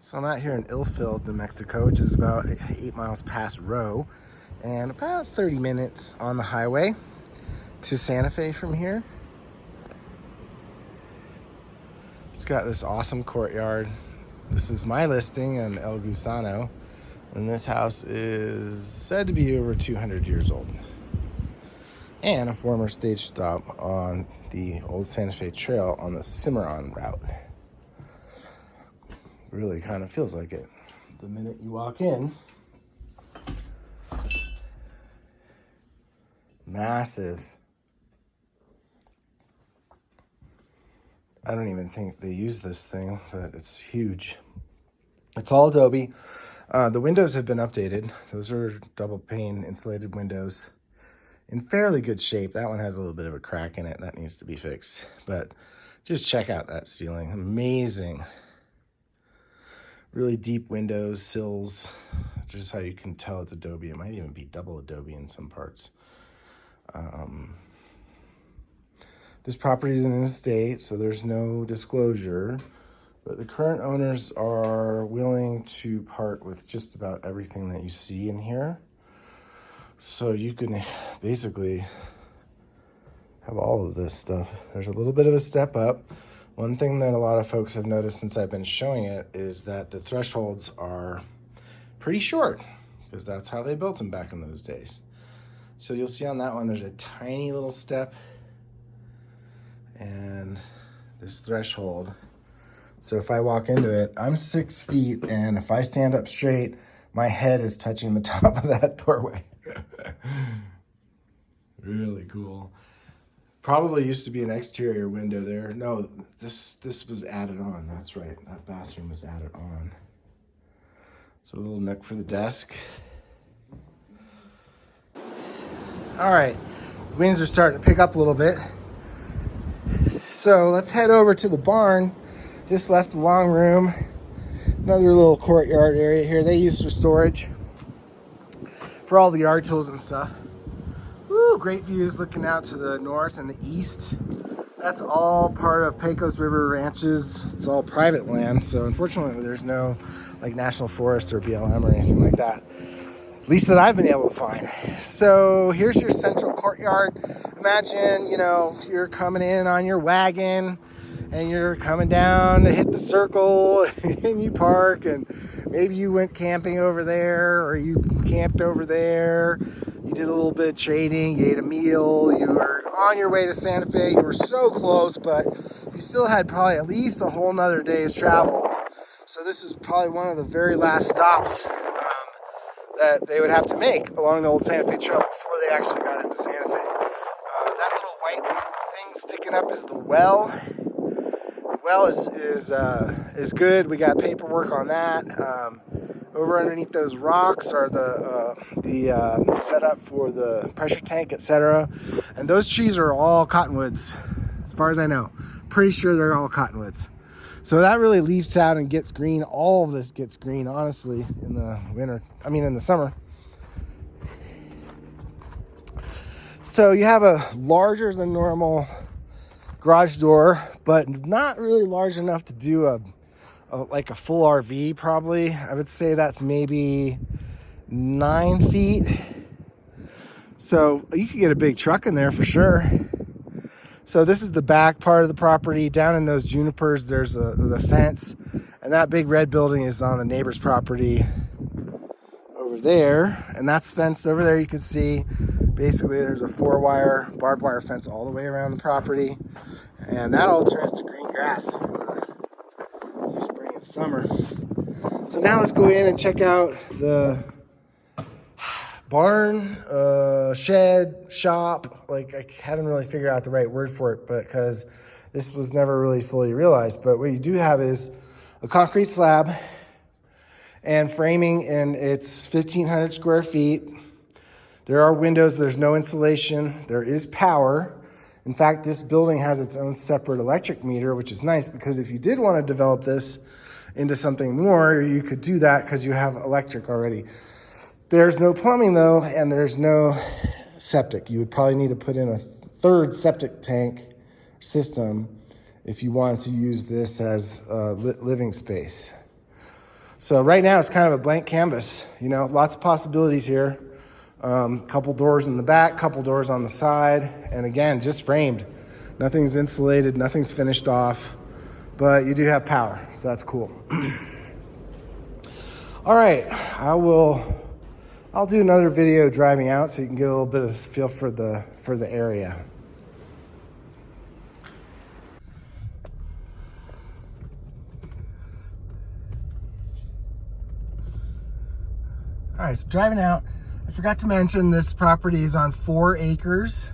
So I'm out here in Ilfeld, New Mexico, which is about 8 miles past Rowe, and about 30 minutes on the highway to Santa Fe from here. It's got this awesome courtyard. This is my listing on El Gusano, and this house is said to be over 200 years old, and a former stage stop on the old Santa Fe Trail on the Cimarron route. Really kind of feels like it the minute you walk in. Massive. I don't even think they use this thing, but it's huge. It's all adobe. The windows have been updated. Those are double pane insulated windows in fairly good shape. That one has a little bit of a crack in it that needs to be fixed, but just check out that ceiling. Amazing. Really deep windows, sills, just how you can tell it's adobe. It might even be double adobe in some parts. This property is in an estate, so there's no disclosure, but the current owners are willing to part with just about everything that you see in here. So you can basically have all of this stuff. There's a little bit of a step up. One thing that a lot of folks have noticed since I've been showing it is that the thresholds are pretty short, because that's how they built them back in those days. So you'll see on that one, there's a tiny little step and this threshold. So if I walk into it, I'm 6 feet, and if I stand up straight, my head is touching the top of that doorway. Really cool. Probably used to be an exterior window there. No, this was added on. That's right. That bathroom was added on. So a little nook for the desk. All right, winds are starting to pick up a little bit. So let's head over to the barn. Just left the long room. Another little courtyard area here. They use for storage for all the yard tools and stuff. Woo, great views looking out to the north and the east. That's all part of Pecos River Ranches. It's all private land, so unfortunately there's no like National Forest or BLM or anything like that, at least that I've been able to find. So here's your central courtyard. Imagine, you're coming in on your wagon and you're coming down to hit the circle and you park, and maybe you went camping over there, or you camped over there. You did a little bit of trading, you ate a meal, you were on your way to Santa Fe. You were so close, but you still had probably at least a whole nother day's travel. So this is probably one of the very last stops that they would have to make along the old Santa Fe Trail before they actually got into Santa Fe. That little white thing sticking up is the well. The well is good. We got paperwork on that. Over underneath those rocks are the setup for the pressure tank, etc. And those trees are all cottonwoods, as far as I know. Pretty sure they're all cottonwoods. So that really leaves out and gets green. All of this gets green, honestly, in the summer. So you have a larger than normal garage door, but not really large enough to do a full RV. Probably I would say that's maybe 9 feet, so you could get a big truck in there for sure. So this is the back part of the property. Down in those junipers there's the fence, and that big red building is on the neighbor's property over there, and that's fenced over there. You can see basically there's a 4-wire barbed wire fence all the way around the property, and that all turns to green grass in the spring and summer. So now let's go in and check out the barn, shed, shop. Like, I haven't really figured out the right word for it, but because this was never really fully realized. But what you do have is a concrete slab and framing, and it's 1,500 square feet. There are windows. There's no insulation. There is power. In fact, this building has its own separate electric meter, which is nice, because if you did want to develop this into something more, you could do that because you have electric already. There's no plumbing though, and there's no septic. You would probably need to put in a third septic tank system if you wanted to use this as living space. So right now it's kind of a blank canvas, you know, lots of possibilities here. Couple doors in the back, couple doors on the side, and again, just framed. Nothing's insulated, nothing's finished off, but you do have power, so that's cool. All right, I'll do another video driving out so you can get a little bit of feel for the area. All right, so driving out, I forgot to mention this property is on 4 acres,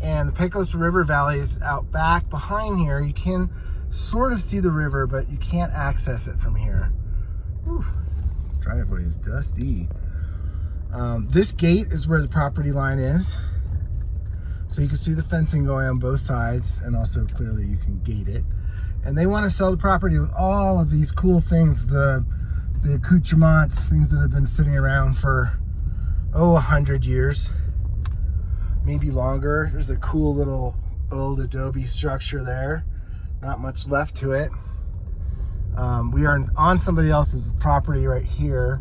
and the Pecos River Valley is out back behind here. You can sort of see the river, but you can't access it from here. Whew. Driveway is dusty. This gate is where the property line is. So you can see the fencing going on both sides, and also clearly you can gate it. And they want to sell the property with all of these cool things, the accoutrements, things that have been sitting around for, 100 years, maybe longer. There's a cool little old adobe structure there. Not much left to it. We are on somebody else's property right here,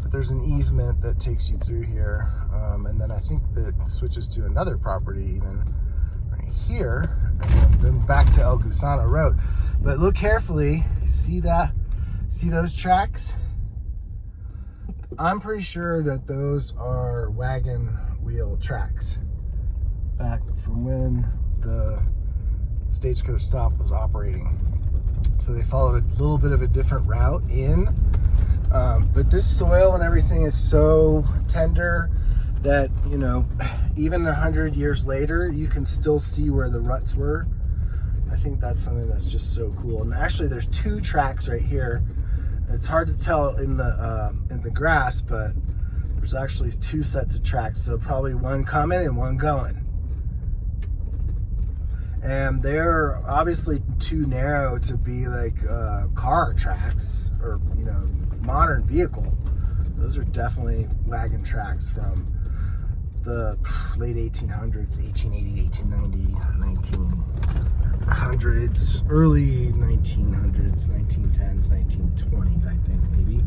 but there's an easement that takes you through here. And then I think that switches to another property even right here, and then back to El Gusano Road. But look carefully, see those tracks? I'm pretty sure that those are wagon wheel tracks back from when the stagecoach stop was operating. So they followed a little bit of a different route in, but this soil and everything is so tender that, you know, even 100 years later, you can still see where the ruts were. I think that's something that's just so cool. And actually there's 2 tracks right here. It's hard to tell in the grass, but there's actually 2 sets of tracks. So probably one coming and one going. And they're obviously too narrow to be like car tracks or, you know, modern vehicle. Those are definitely wagon tracks from the late 1800s, 1880, 1890, 1900s, early 1900s, 1910s, 1920s, I think maybe.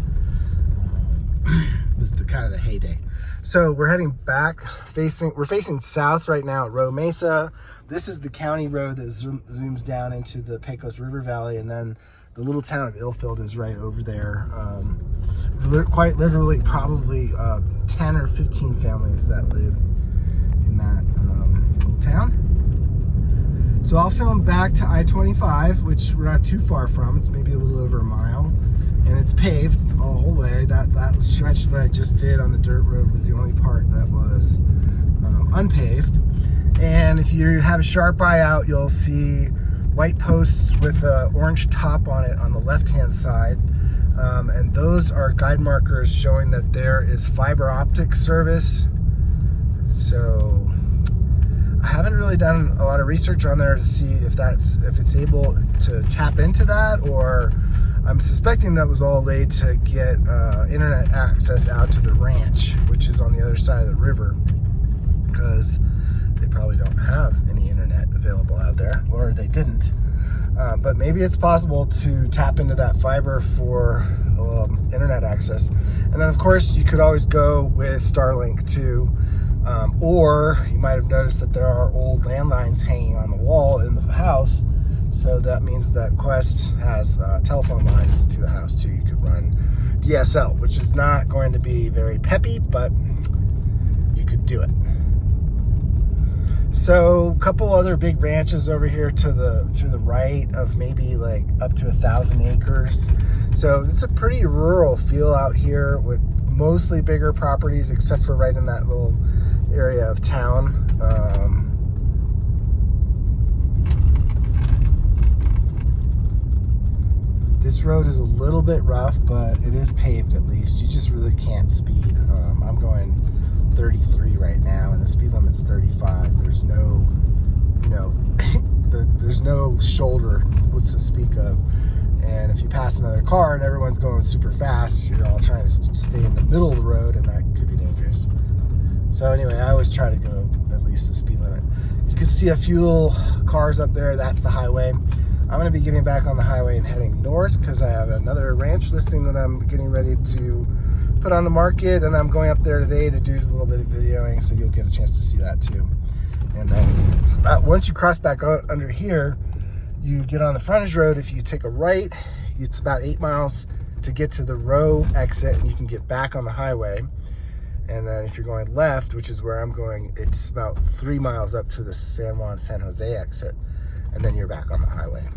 Was the kind of the heyday. So we're heading back, we're facing south right now at Roe Mesa. This is the county road that zooms down into the Pecos River Valley, and then the little town of Ilfield is right over there. Quite literally, probably 10 or 15 families that live in that little town. So I'll film back to I-25, which we're not too far from. It's maybe a little over a mile, and it's paved all the way. That stretch that I just did on the dirt road was the only part that was unpaved. And if you have a sharp eye out, you'll see white posts with an orange top on it on the left-hand side. And those are guide markers showing that there is fiber optic service. So I haven't really done a lot of research on there to see if it's able to tap into that, or I'm suspecting that was all laid to get internet access out to the ranch, which is on the other side of the river, because they probably don't have any internet available out there, or they didn't. But maybe it's possible to tap into that fiber for internet access. And then of course you could always go with Starlink too, or you might have noticed that there are old landlines hanging on the wall in the house. So that means that Quest has telephone lines to the house too. You could run DSL, which is not going to be very peppy, but you could do it. So a couple other big ranches over here to the right of maybe like up to 1,000 acres. So it's a pretty rural feel out here with mostly bigger properties, except for right in that little area of town. This road is a little bit rough, but it is paved at least. You just really can't speed. I'm going 33 right now, and the speed limit's 35. There's no, there's no shoulder to speak of. And if you pass another car and everyone's going super fast, you're all trying to stay in the middle of the road, and that could be dangerous. So anyway, I always try to go at least the speed limit. You can see a few little cars up there. That's the highway. I'm going to be getting back on the highway and heading north because I have another ranch listing that I'm getting ready to put on the market, and I'm going up there today to do a little bit of videoing, so you'll get a chance to see that too. And then once you cross back out under here, you get on the frontage road. If you take a right, it's about 8 miles to get to the row exit, and you can get back on the highway. And then if you're going left, which is where I'm going, it's about 3 miles up to the San Juan, San Jose exit, and then you're back on the highway.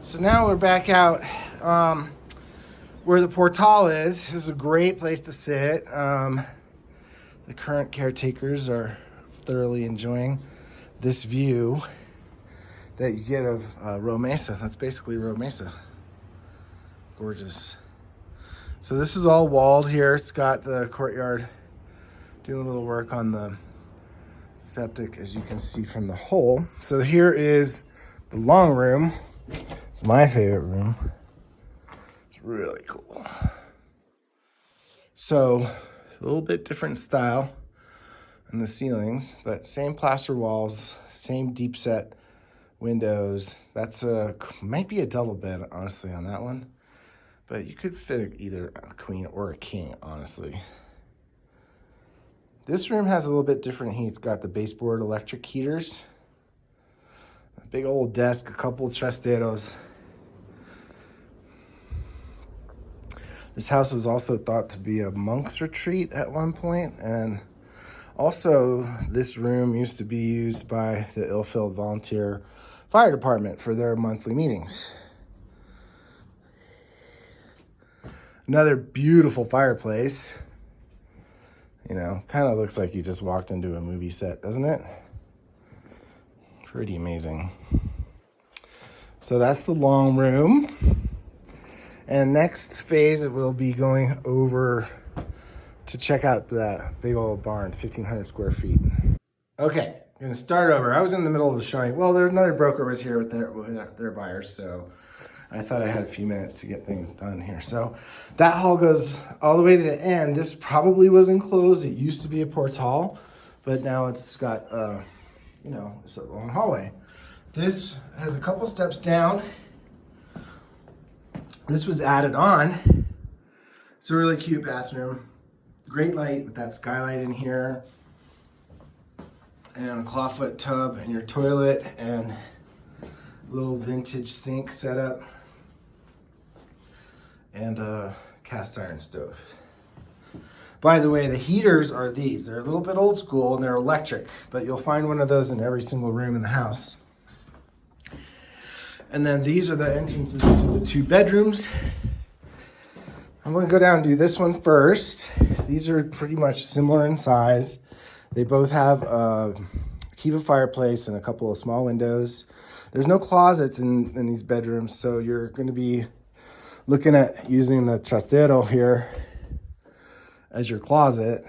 So now we're back out where the portal is. This is a great place to sit. The current caretakers are thoroughly enjoying this view that you get of Row Mesa. That's basically Row Mesa. Gorgeous. So this is all walled here. It's got the courtyard doing a little work on the septic, as you can see from the hole. So here is the long room. It's my favorite room. It's really cool. So a little bit different style in the ceilings, but same plaster walls, same deep set windows. That's might be a double bed, honestly, on that one. But you could fit either a queen or a king, honestly. This room has a little bit different heat. It's got the baseboard electric heaters, a big old desk, a couple of trasteros. This house was also thought to be a monk's retreat at one point, and also this room used to be used by the Ilfeld Volunteer Fire Department for their monthly meetings. Another beautiful fireplace. You know, kind of looks like you just walked into a movie set, doesn't it? Pretty amazing. So that's the long room. And next phase, we'll be going over to check out the big old barn, 1,500 square feet. Okay, I'm gonna start over. I was in the middle of the showing. Well, there another broker was here with their buyers, so I thought I had a few minutes to get things done here. So that hall goes all the way to the end. This probably was enclosed. It used to be a portal, but now it's got, you know, it's a long hallway. This has a couple steps down. This was added on. It's a really cute bathroom. Great light with that skylight in here. And a clawfoot tub and your toilet and a little vintage sink setup. And a cast iron stove. By the way, the heaters are these. They're a little bit old school and they're electric, but you'll find one of those in every single room in the house. And then these are the entrances to the 2 bedrooms. I'm going to go down and do this one first. These are pretty much similar in size. They both have a Kiva fireplace and a couple of small windows. There's no closets in these bedrooms, so you're going to be looking at using the trastero here as your closet.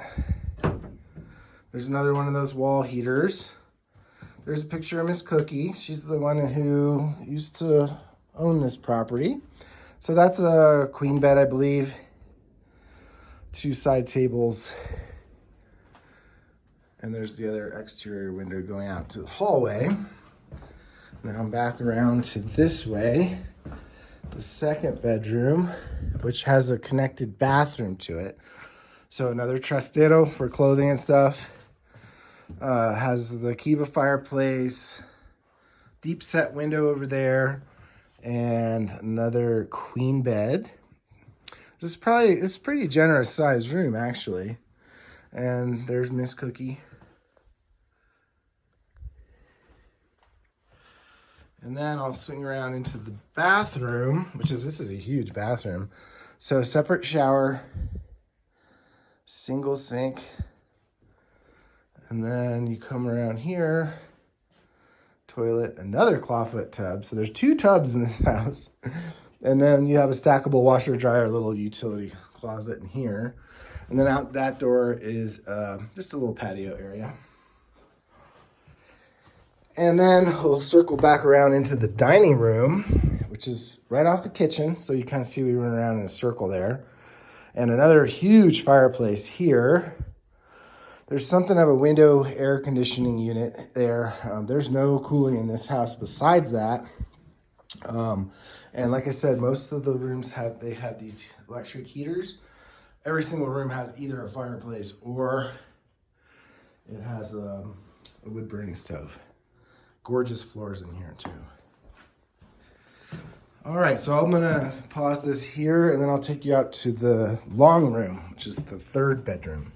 There's another one of those wall heaters. There's a picture of Miss Cookie. She's the one who used to own this property. So that's a queen bed, I believe. 2 side tables. And there's the other exterior window going out to the hallway. Now I'm back around to this way. The second bedroom, which has a connected bathroom to it. So another trastero for clothing and stuff. Has the Kiva fireplace, deep set window over there, and another queen bed. It's a pretty generous sized room, actually. And there's Miss Cookie. And then I'll swing around into the bathroom, this is a huge bathroom. So separate shower, single sink. And then you come around here, toilet, another clawfoot tub. So there's 2 tubs in this house. And then you have a stackable washer dryer, little utility closet in here. And then out that door is just a little patio area. And then we'll circle back around into the dining room, which is right off the kitchen. So you kind of see we run around in a circle there. And another huge fireplace here. There's something of a window air conditioning unit there. There's no cooling in this house besides that. And like I said, most of the rooms have these electric heaters. Every single room has either a fireplace or it has a wood burning stove. Gorgeous floors in here too. All right, so I'm gonna pause this here and then I'll take you out to the long room, which is the third bedroom.